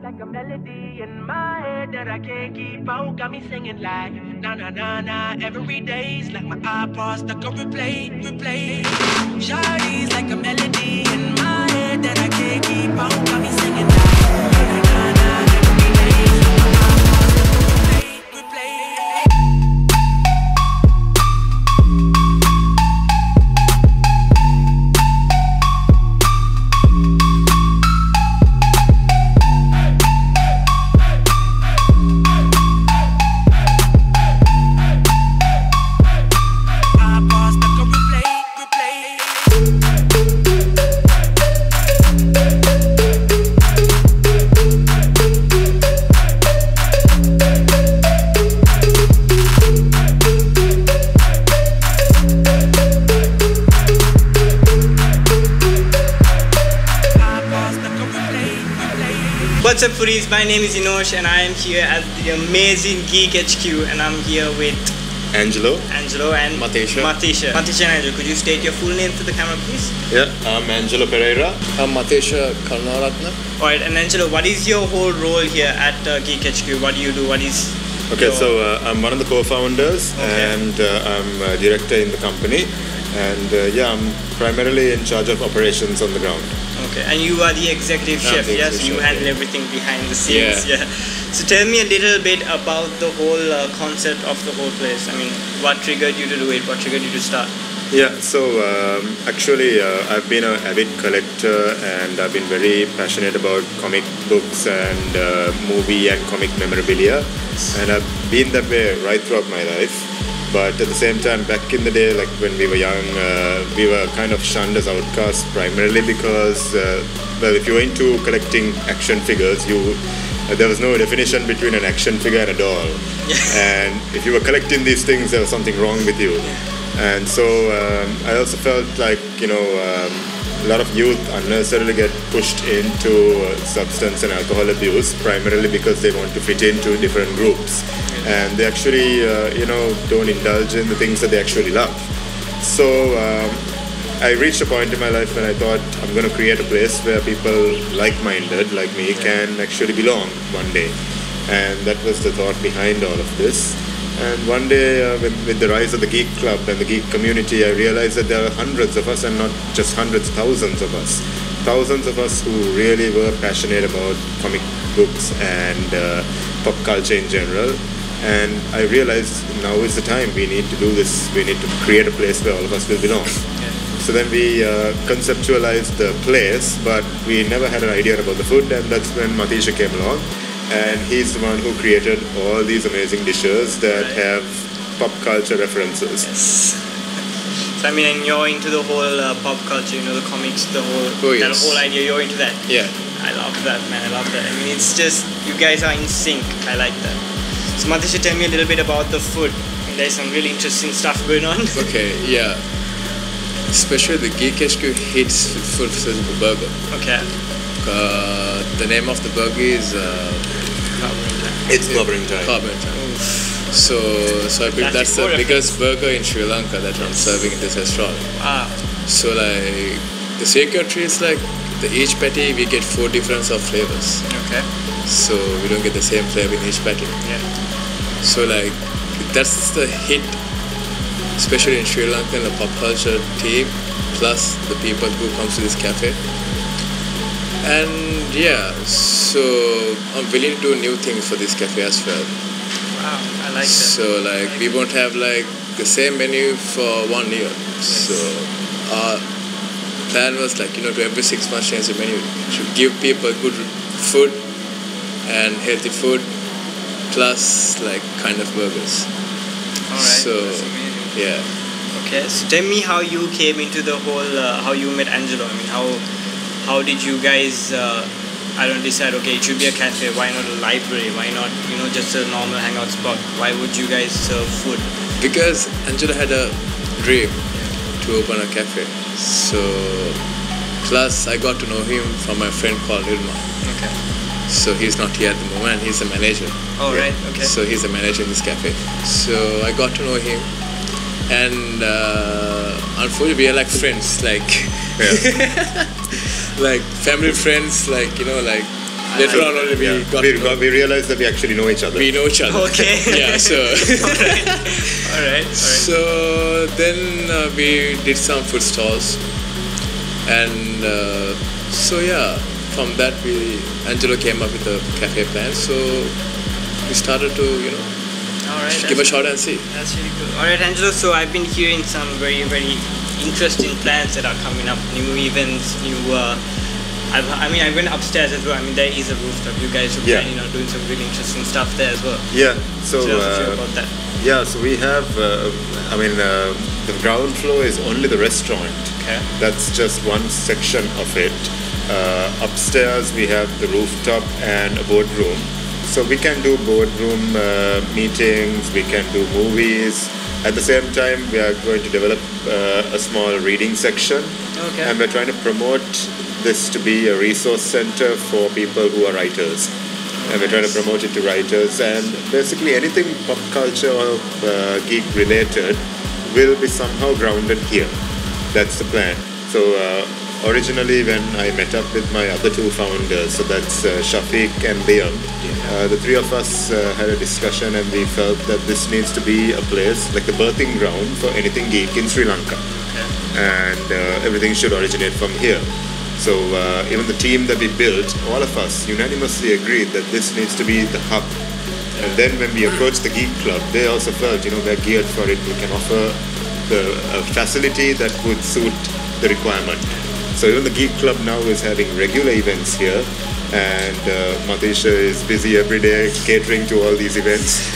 Like a melody in my head that I can't keep out, got me singing like na na na na. Every day's like my iPod stuck on replay. Shawty's like a melody in my head that I can't keep out, got me singing like na na na na. Every day's like my iPod stuck on replay. What's up foodies, my name is Inosh and I am here at the amazing Geek HQ and I'm here with Angelo and Matisha and Angelo, could you state your full name to the camera please? Yeah, I'm Angelo Pereira. I'm Matisha Karnaratna. Alright, and Angelo, what is your whole role here at Geek HQ? What do you do? Okay, so I'm one of the co-founders and I'm a director in the company, and yeah, I'm primarily in charge of operations on the ground. Okay, and you are the executive chef, yes? You handle everything behind the scenes, yeah. So tell me a little bit about the whole concept of the whole place. I mean, what triggered you to do it? What triggered you to start? Yeah, so actually I've been an avid collector and I've been very passionate about comic books and movie and comic memorabilia, and I've been that way right throughout my life. But at the same time, back in the day, like when we were young, we were kind of shunned as outcasts, primarily because, well, if you were into collecting action figures, there was no definition between an action figure and a doll. And if you were collecting these things, there was something wrong with you. And so I also felt like, you know, a lot of youth unnecessarily get pushed into substance and alcohol abuse, primarily because they want to fit into different groups. And they actually, you know, don't indulge in the things that they actually love. So I reached a point in my life when I thought I'm going to create a place where people like-minded, like me, can actually belong one day. And that was the thought behind all of this. And one day, with the rise of the Geek Club and the Geek community, I realized that there are hundreds of us, and not just hundreds, thousands of us. Thousands of us who really were passionate about comic books and pop culture in general. And I realized now is the time. We need to do this. We need to create a place where all of us will belong. So then we conceptualized the place, but we never had an idea about the food, and that's when Matisha came along. And he's the one who created all these amazing dishes that have pop culture references. Yes. So I mean, and you're into the whole pop culture, you know, the comics, the whole that whole idea. You're into that. Yeah. I love that, man. I love that. I mean, it's just you guys are in sync. I like that. So Matisha, tell me a little bit about the food. I mean, there's some really interesting stuff going on. Okay, yeah. Especially the Geek HQ hits food for the burger. Okay. The name of the burger is It's Clobbering Time. So I believe that's the biggest burger in Sri Lanka that I'm serving in this restaurant. Wow. So like the secret is like each patty we get 4 different of flavors. Okay. So we don't get the same flavor in each patty. Yeah. So like that's the hit, especially in Sri Lanka, the pop culture team, plus the people who comes to this cafe. And yeah, so I'm willing to do new things for this cafe as well. Wow, I like that. So like we won't have like the same menu for 1 year. Yes. So our plan was like, you know, to every 6 months change the menu to give people good food and healthy food plus like kind of burgers. Alright, so that's amazing. yeah. Okay, so tell me how you came into the whole, how you met Angelo. I mean, how did you guys, I don't decide, okay, it should be a cafe, why not a library, why not, just a normal hangout spot? Why would you guys serve food? Because Angelo had a dream to open a cafe. So, plus I got to know him from my friend called Irma. Okay. So he's not here at the moment, he's a manager. Oh, right, okay. So he's a manager in this cafe. So I got to know him. And unfortunately, we are like friends, like like family friends, like later on only we realized that we actually know each other. We know each other. Okay. Yeah. So. All right. So then we did some food stalls, and so yeah, from that Angelo came up with a cafe plan. So we started to Alright, give a shot and see. That's really cool. Alright, Angelo, so I've been hearing some very, very interesting plans that are coming up, new events, new... I went upstairs as well. I mean, there is a rooftop. You guys are doing some really interesting stuff there as well. Yeah, so... Tell us a few about that. Yeah, so we have... the ground floor is only the restaurant. Okay. That's just one section of it. Upstairs, we have the rooftop and a boardroom. So we can do boardroom meetings, we can do movies. At the same time, we are going to develop a small reading section. Okay. And we're trying to promote this to be a resource center for people who are writers. And we're trying to promote it to writers. And basically anything pop culture or geek related will be somehow grounded here. That's the plan. So originally when I met up with my other two founders, so that's Shafiq and Liam, the three of us had a discussion and we felt that this needs to be a place, like the birthing ground for anything geek in Sri Lanka. Okay. And everything should originate from here. So even the team that we built, all of us unanimously agreed that this needs to be the hub. And then when we approached the Geek Club, they also felt, we're geared for it. We can offer a facility that would suit the requirement. So even the Geek Club now is having regular events here, and Matisha is busy every day catering to all these events.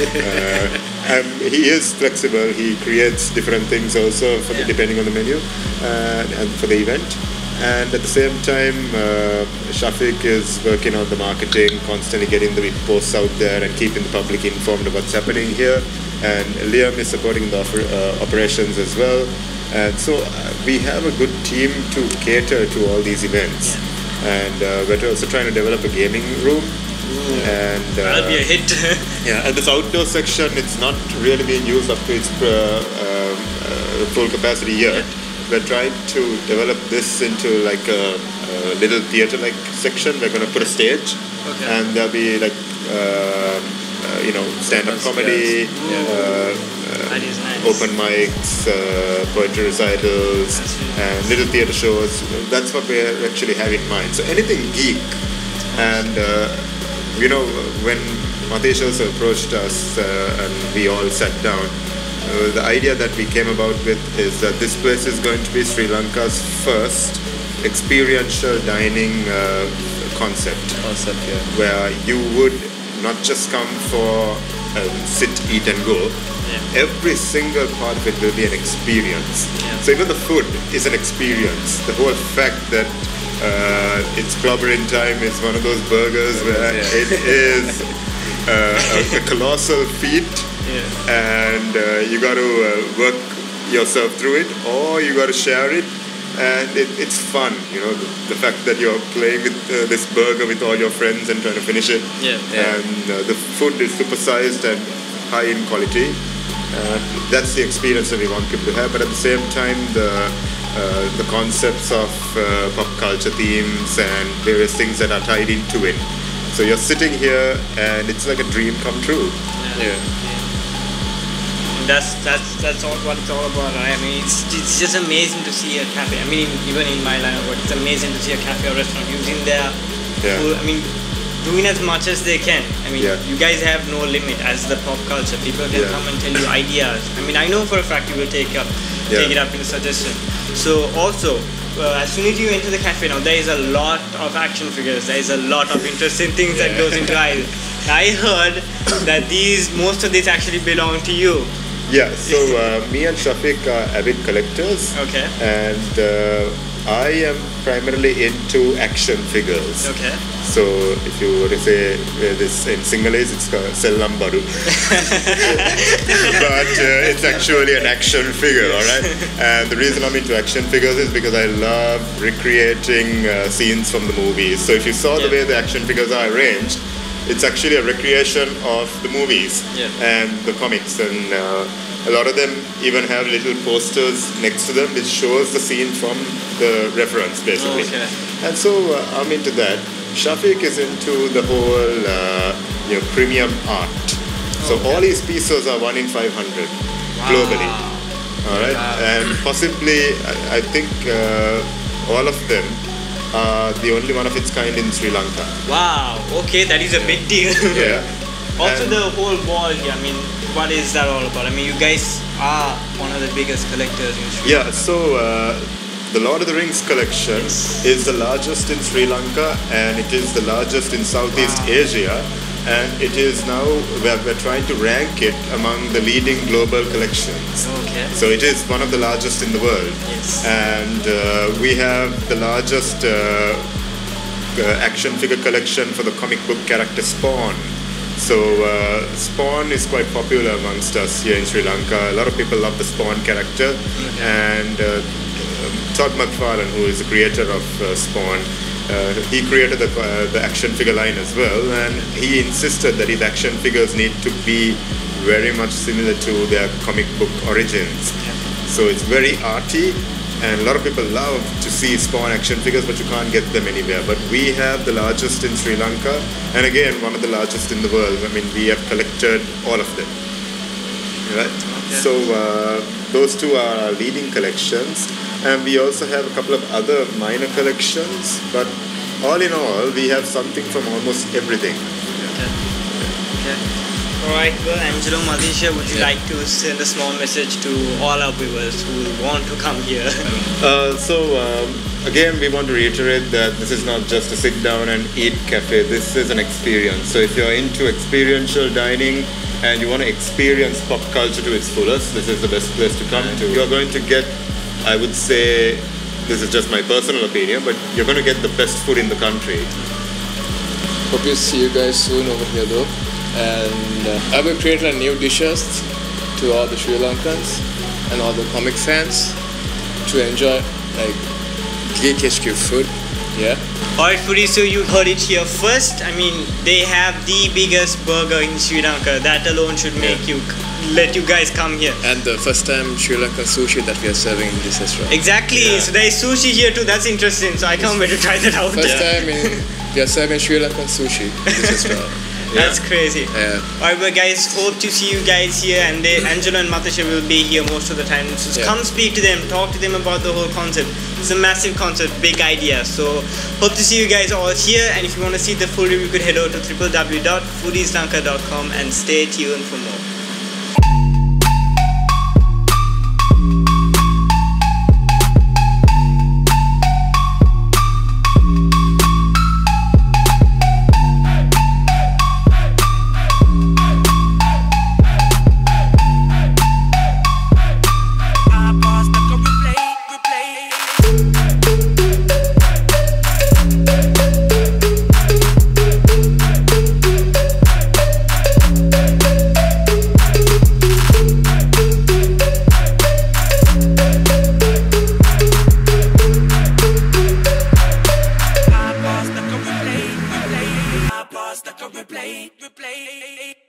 And he is flexible. He creates different things also depending on the menu and for the event. And at the same time, Shafiq is working on the marketing, constantly getting the posts out there and keeping the public informed of what's happening here. And Liam is supporting the operations as well. And so we have a good team to cater to all these events. And we're also trying to develop a gaming room. And that'll be a hit. Yeah, and this outdoor section, it's not really being used up to its full capacity yet. We're trying to develop this into like a little theater-like section. We're going to put a stage, and there'll be like stand-up comedy, open mics, poetry recitals, and little theater shows. That's what we actually have in mind. So anything geek, and when Matesh also approached us and we all sat down. The idea that we came about with is that this place is going to be Sri Lanka's first experiential dining concept. Where you would not just come for sit, eat and go. Every single part of it will be an experience. So even the food is an experience. The whole fact that it's clobbering time is one of those burgers where it is a colossal feat. And you got to work yourself through it, or you got to share it, and it's fun. The fact that you're playing with this burger with all your friends and trying to finish it. And the food is supersized and high in quality. That's the experience that we want people to have. But at the same time, the concepts of pop culture themes and various things that are tied into it. So you're sitting here, and it's like a dream come true. That's all what it's all about. I mean, it's just amazing to see a cafe. I mean, even in my line of work, it's amazing to see a cafe or restaurant using their food. I mean, doing as much as they can. I mean, you guys have no limit as the pop culture. People can come and tell you ideas. I mean, I know for a fact you will take it up in a suggestion. So also, as soon as you enter the cafe now, there is a lot of action figures. There is a lot of interesting things that goes into it. I heard that most of these actually belong to you. Yeah, so me and Shafiq are avid collectors. Okay. And I am primarily into action figures. Okay. So if you were to say this in Sinhalese, it's called Sellam Baru. But it's actually an action figure, all right? And the reason I'm into action figures is because I love recreating scenes from the movies. So if you saw the way the action figures are arranged, it's actually a recreation of the movies and the comics. And a lot of them even have little posters next to them which shows the scene from the reference, basically. Okay. And so I'm into that. Shafiq is into the whole premium art. So all his pieces are 1 in 500 globally. All right, and possibly I think all of them are the only one of its kind in Sri Lanka. Wow. Okay, that is a big deal. Yeah. Also, And- the whole wall here. I mean, what is that all about? I mean, you guys are one of the biggest collectors in Sri Lanka. Yeah, so the Lord of the Rings collection is the largest in Sri Lanka, and it is the largest in Southeast Asia, and it is now, we're trying to rank it among the leading global collections. Okay. So it is one of the largest in the world. Yes. And we have the largest action figure collection for the comic book character Spawn. So Spawn is quite popular amongst us here in Sri Lanka. A lot of people love the Spawn character. And Todd McFarlane, who is the creator of Spawn, he created the action figure line as well, and he insisted that his action figures need to be very much similar to their comic book origins. So it's very arty, and a lot of people love to see Spawn action figures, but you can't get them anywhere. But we have the largest in Sri Lanka, and again, one of the largest in the world. I mean, we have collected all of them. Right? Okay. So those two are our leading collections, and we also have a couple of other minor collections, but all in all, we have something from almost everything. Okay. Alright, well, Angelo, Madisha, would you like to send a small message to all our viewers who want to come here? Again, we want to reiterate that this is not just a sit down and eat cafe. This is an experience. So if you're into experiential dining and you want to experience pop culture to its fullest, this is the best place to come to. You're going to get, I would say, this is just my personal opinion, but you're going to get the best food in the country. Hope you see you guys soon over here though. And I will create new dishes to all the Sri Lankans and all the comic fans to enjoy like Geek HQ food. Yeah. Alright, foodies, so you heard it here first. I mean, they have the biggest burger in Sri Lanka. That alone should make you let you guys come here. And the first time Sri Lankan sushi that we are serving in this restaurant. Exactly. So there is sushi here too. That's interesting. So I can't wait to try that out. First time we are serving Sri Lankan sushi in this restaurant. That's crazy. Yeah. Alright, well guys, hope to see you guys here, and Angelo and Matasha will be here most of the time. So come speak to them, talk to them about the whole concept. It's a massive concept, big idea. So hope to see you guys all here, and if you want to see the full review, you could head over to www.foodieslanka.com and stay tuned for more. Replay.